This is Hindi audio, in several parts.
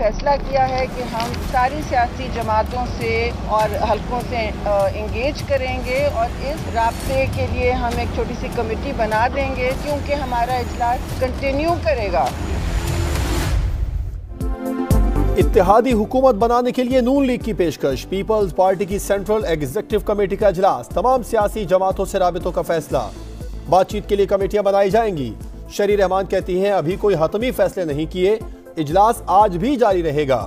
फैसला किया है कि हम सारी सियासी जमातों से और हलकों से इंगेज करेंगे और इस राब्ते के लिए हम एक छोटी सी कमेटी बना देंगे, क्योंकि हमारा इजलास कंटिन्यू करेगा। इत्तेहादी हुकूमत बनाने के लिए नून लीग की पेशकश। पीपल्स पार्टी की सेंट्रल एग्जीक्यूटिव कमेटी का इजलास, तमाम सियासी जमातों से राबितों का फैसला। बातचीत के लिए कमेटियां बनाई जाएंगी। शरी रहमान कहती हैं अभी कोई हतमी फैसले नहीं किए, इजलास आज भी जारी रहेगा।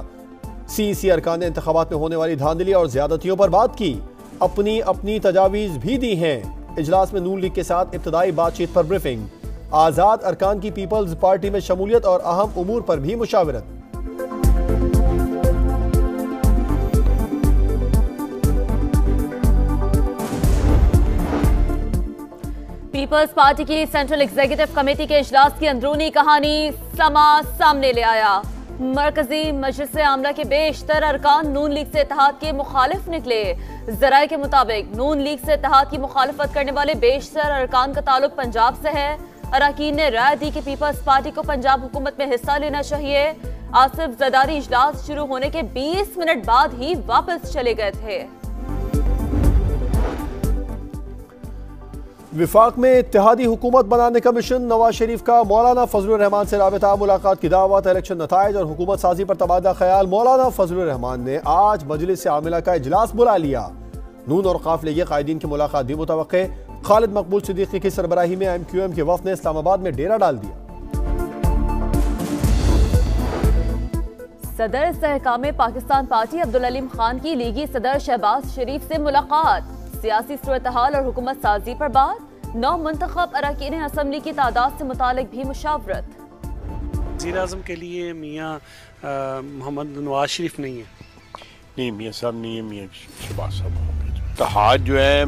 सीईसी अरकान ने इंतखाबात में होने वाली धांधली और ज्यादतियों पर बात की, अपनी अपनी तजावीज भी दी हैं। इजलास में नून लीग के साथ इब्तदाई बातचीत पर ब्रीफिंग। आजाद अरकान की पीपल्स पार्टी में शमूलियत और अहम उमूर पर भी मुशावरत। पीपल्स पार्टी की सेंट्रल एग्जीक्यूटिव कमेटी के इजलास की अंदरूनी कहानी समा सामने ले आया। मरकजी मजलिस आमला के बेशतर अरकान नून लीग से इत्तेहाद के मुखालिफ निकले। जराये के मुताबिक नून लीग से इत्तेहाद की मुखालफत करने वाले बेशतर अरकान का ताल्लुक पंजाब से है। अरकान ने राय दी कि पीपल्स पार्टी को पंजाब हुकूमत में हिस्सा लेना चाहिए। आसिफ जरदारी इजलास शुरू होने के 20 मिनट बाद ही वापस चले गए थे। विफाक में इत्तेहादी हुकूमत बनाने का मिशन। नवाज शरीफ का मौलाना फजलुर रहमान से राबिता, मुलाकात की दावत, इलेक्शन नताइज और हुकूमत साजी पर तबादला ख्याल। मौलाना फजलुर रहमान ने आज मजलिस आमिला का इजलास बुला लिया। नून और काफिले के कायदीन की मुलाकात भी मुतवक्के। खालिद मकबूल सिद्दीकी की सरबराही में MQM के वफ़द ने इस्लामाबाद में डेरा डाल दिया। सदर इस्तेहकाम पाकिस्तान पार्टी अब्दुल अलीम खान की लीगी सदर शहबाज शरीफ से मुलाकात। सियासी सूरत-ए-हाल और हुकूमत साजी पर बात। 9 मुंतखब अरकान असम्बली की तादाद से मुतालिक भी मुशावरत। वज़ीर आज़म के लिए मियाँ मोहम्मद नवाज शरीफ नहीं है। नहीं, मियाँ साहब नहीं है, मियाँ शहबाज साहब होंगे। इत्तेहाद जो है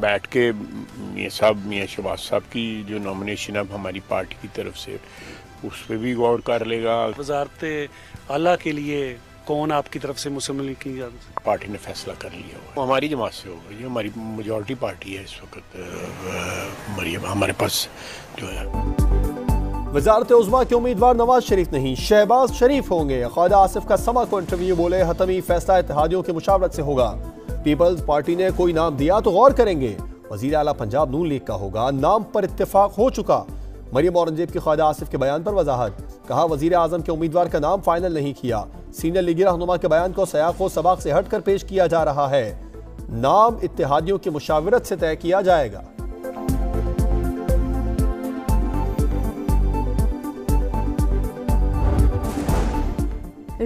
बैठ के मियाँ शहबाज साहब की जो नॉमिनेशन अब हमारी पार्टी की तरफ से उस पर भी गौर कर लेगा। वज़ारत आला के लिए कौन आपकी तरफ से मुस्लिम लीग की पार्टी ने फैसला कर लिया हुआ, हमारी जमात से होगा। ये हमारी मेजॉरिटी पार्टी है इस वक्त। मरियम हमारे पास जो है। वज़ारत उज़्मा के उम्मीदवार नवाज शरीफ नहीं, शहबाज शरीफ होंगे। ख्वाजा आसिफ का समा को इंटरव्यू, बोले हतमी फैसला इत्तेहादियों की मुशावरत से होगा। पीपल्स पार्टी ने कोई नाम दिया तो गौर करेंगे। वज़ीर आला पंजाब नून लीग का होगा, नाम पर इत्तेफाक हो चुका। मरियम औरंगजेब की ख्वाजा आसिफ के बयान पर वजाहत, कहा वज़ीर आज़म के उम्मीदवार का नाम फाइनल नहीं किया। सीनियर लीगी रहनुमा के बयान को सयाक़ व सबाक़ से हटकर पेश किया जा रहा है। नाम इत्तेहादियों की मुशावरत से तय किया जाएगा।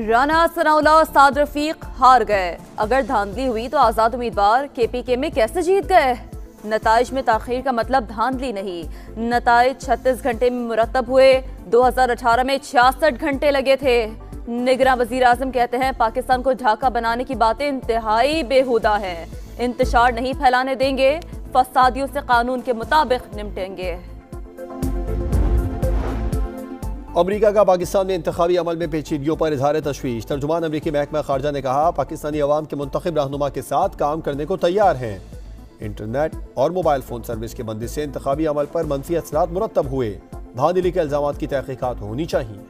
राना सनाउल्लाह और साद रफीक हार गए। अगर धांधली हुई तो आजाद उम्मीदवार KPK में कैसे जीत गए? नताइज में ताखीर का मतलब धांधली नहीं, नताइज 36 घंटे में मुरतब हुए। 2018 में 66 घंटे लगे थे। निगरान वजीर आजम कहते हैं पाकिस्तान को ढाका बनाने की बातें इंतहाई बेहुदा हैं, इंतशार नहीं फैलाने देंगे, फसादियों से कानून के मुताबिक निपटेंगे। अमरीका का पाकिस्तान में इंतखाबी अमल में पेचीदगियों पर इजहार तशवीश। तर्जुमान अमरीकी महकमा खारजा ने कहा पाकिस्तानी अवाम के मुंतखब रहनुमा के साथ काम करने को तैयार हैं। इंटरनेट और मोबाइल फोन सर्विस की बंदिश से इंतखाबी अमल पर मनफी असरात मुरतब हुए। धांधली के इल्जामात की तहकीकात होनी चाहिए।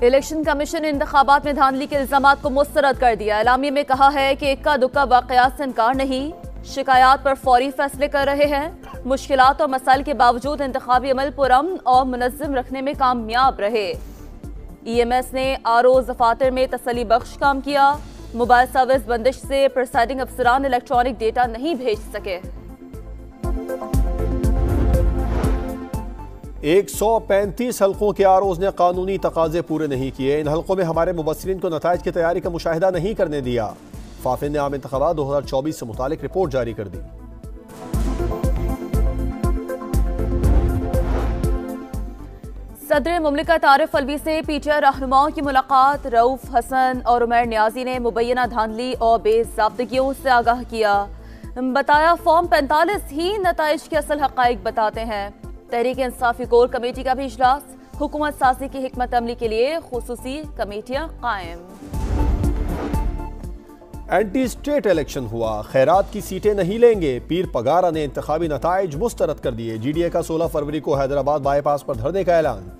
इलेक्शन कमीशन ने इंतखाबात में धांधली के इल्जामात को मुस्तरद कर दिया। एलामिया में कहा है कि इक्का दुक्का वाकयात से इनकार नहीं, शिकायत पर फौरी फैसले कर रहे हैं। मुश्किलात और मसाइल के बावजूद इंतखाबी अमल पुरअमन और मुनज़्ज़म रखने में कामयाब रहे। EMS ने RO दफातर में तसल्ली बख्श काम किया। मोबाइल सर्विस बंदिश से प्रिसाइडिंग अफसरान इलेक्ट्रॉनिक डेटा नहीं भेज सके। 135 हल्कों के ROs ने कानूनी तकाजे पूरे नहीं किए। इन हल्कों में हमारे मुबस्सिरीन को नताइज की तैयारी का मुशाहिदा नहीं करने दिया। फाफिन ने आम इंतखाबात 2024 से मुतालिक रिपोर्ट जारी कर दी। सदर मुमलिकत आरिफ अलवी से PTI रहनुमाओं की मुलाकात। रऊफ हसन और उमर नियाजी ने मुबैना धांधली और बेज़ाब्तगियों से आगाह किया। बताया फॉर्म 45 ही नताइज के असल हक़ाइक़ बताते हैं। तहरीक इंसाफी कोर कमेटी का भी इजलास। हुकूमत साजी की हिकमत अमली के लिए खुसूसी कमेटियां कायम। एंटी स्टेट इलेक्शन हुआ, खैरात की सीटें नहीं लेंगे। पीर पगारा ने इंतखाबी नताइज मुस्तरद कर दिए। GDA का 16 फरवरी को हैदराबाद बाईपास पर धरने का ऐलान।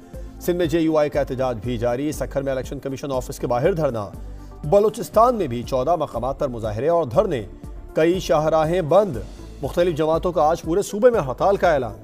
सिंध में JUI का एहतजाज भी जारी। सखर में इलेक्शन कमीशन ऑफिस के बाहर धरना। बलूचिस्तान में भी 14 मकामात पर मुजाहरे और धरने। कई शाहराहें बंद। मुख्तलिफ जमातों का आज पूरे सूबे में हड़ताल का ऐलान।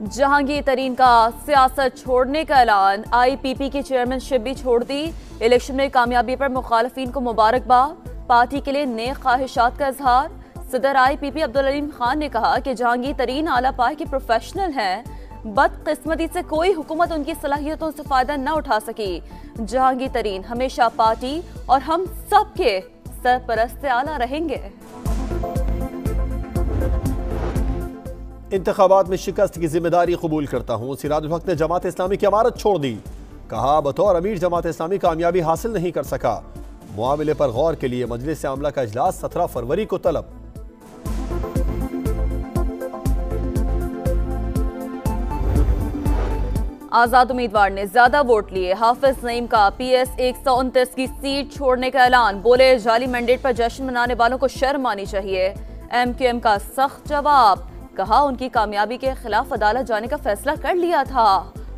जहांगीर तरीन का सियासत छोड़ने का ऐलान। IPP की चेयरमैनशिप भी छोड़ दी। इलेक्शन में कामयाबी पर मुखालफिन को मुबारकबाद। पार्टी के लिए नेक ख्वाहिशात का इजहार। सदर IPP अब्दुल अलीम खान ने कहा कि जहांगीर तरीन आला पाए के प्रोफेशनल हैं। बदकिस्मती से कोई हुकूमत उनकी सलाहियतों से फायदा न उठा सकी। जहांगीर तरीन हमेशा पार्टी और हम सब के सरपरस्त आला रहेंगे। इंतखाबात में शिकस्त की जिम्मेदारी कबूल करता हूँ। सिराजुल हक ने जमात इस्लामी की अमारत छोड़ दी। कहा बतौर अमीर जमात इस्लामी कामयाबी हासिल नहीं कर सका। मुआमले पर गौर के लिए मजलिस आमला का इजलास 17 फरवरी को तलब। आजाद उम्मीदवार ने ज्यादा वोट लिए। हाफिज नईम का PS 129 की सीट छोड़ने का ऐलान। बोले जाली मैंडेट पर जश्न मनाने वालों को शर्म आनी चाहिए। MQM का सख्त जवाब। कहा उनकी कामयाबी के खिलाफ अदालत जाने का फैसला कर लिया था।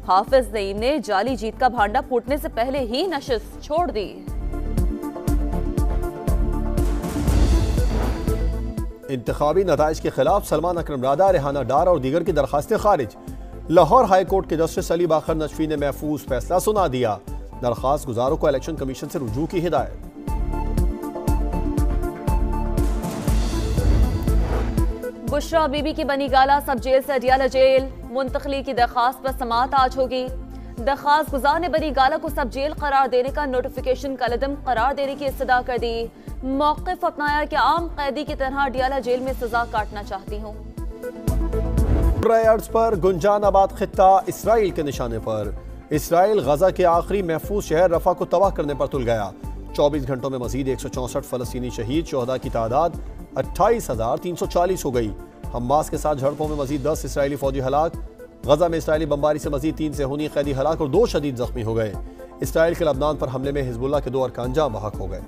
हाफिज नईम ने जाली जीत का भांडा फूटने से पहले ही नशिस्त छोड़ दी। इंतखाबी नताइज के खिलाफ सलमान अकरम रादा, रेहाना डार और दीगर की दरखास्तें खारिज। लाहौर हाई कोर्ट के जस्टिस अली बाकर नजफी ने महफूज फैसला सुना दिया। दरखास्त गुजारों को इलेक्शन कमीशन से रुजू की हिदायत। बुशरा बीबी की बनी गाला सब जेल से अडियाला जेल। मुंतकली की दरखास्त पर समाअत आज होगी। दरखास्त गुजार ने बनी गाला को सब जेल करार देने का नोटिफिकेशन कलदम करार देने की इस्तदा कर दी। मौक़िफ़ अपनाया कि आम कैदी की तरह अडियाला जेल में सजा काटना चाहती हूँ। रायट्स पर गुंजानाबाद खित्ता इसराइल के निशाने पर। इसराइल गजा के आखिरी महफूज शहर रफा को तबाह करने पर तुल गया। 24 घंटों में मजीद 164 फलस्तीनी शहीद। शोहदा की तादाद 28,340 हो गई। हमास के साथ झड़पों में मजीद 10 इसराइली फौजी हलाक। गजा में इसराइली बमबारी से मजीद 3 सेहूनी कैदी हलाक और 2 शदीद जख्मी हो गए। इसराइल के लबनान पर हमले में हिजबुल्लाह के 2 अरकान जाँ बहक हो गए।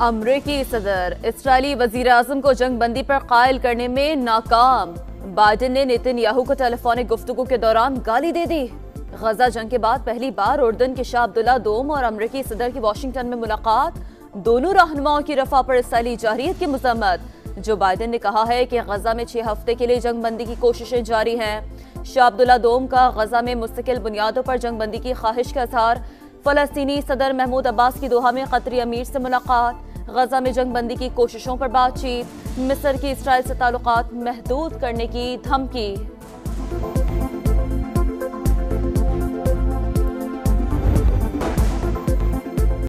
अमरीकी सदर इसराइली वजीर आजम को जंग बंदी पर कायल करने में नाकाम। बाइडेन ने नेतन्याहू को टेलीफोनिक गुफ्तगू के दौरान गाली दे दी। गजा जंग के बाद पहली बार उर्दन के शाह अब्दुल्ला दोम और अमरीकी सदर की वाशिंगटन में मुलाकात। दोनों रहनुमाओं की रफा पर इसराइली जारहियत की मजम्मत। जो बाइडेन ने कहा है कि गजा में 6 हफ्ते के लिए जंग बंदी की कोशिशें जारी हैं। शाह अब्दुल्ला दोम का गजा में मुस्तकिल बुनियादों पर जंग बंदी की ख्वाहिश का इजहार। फलस्तीनी सदर महमूद अब्बास की दोहा में कतरी अमीर से मुलाकात। गजा में जंग बंदी की कोशिशों पर बातचीत। मिस्र की इसराइल से ताल्लुकात महदूद करने की धमकी।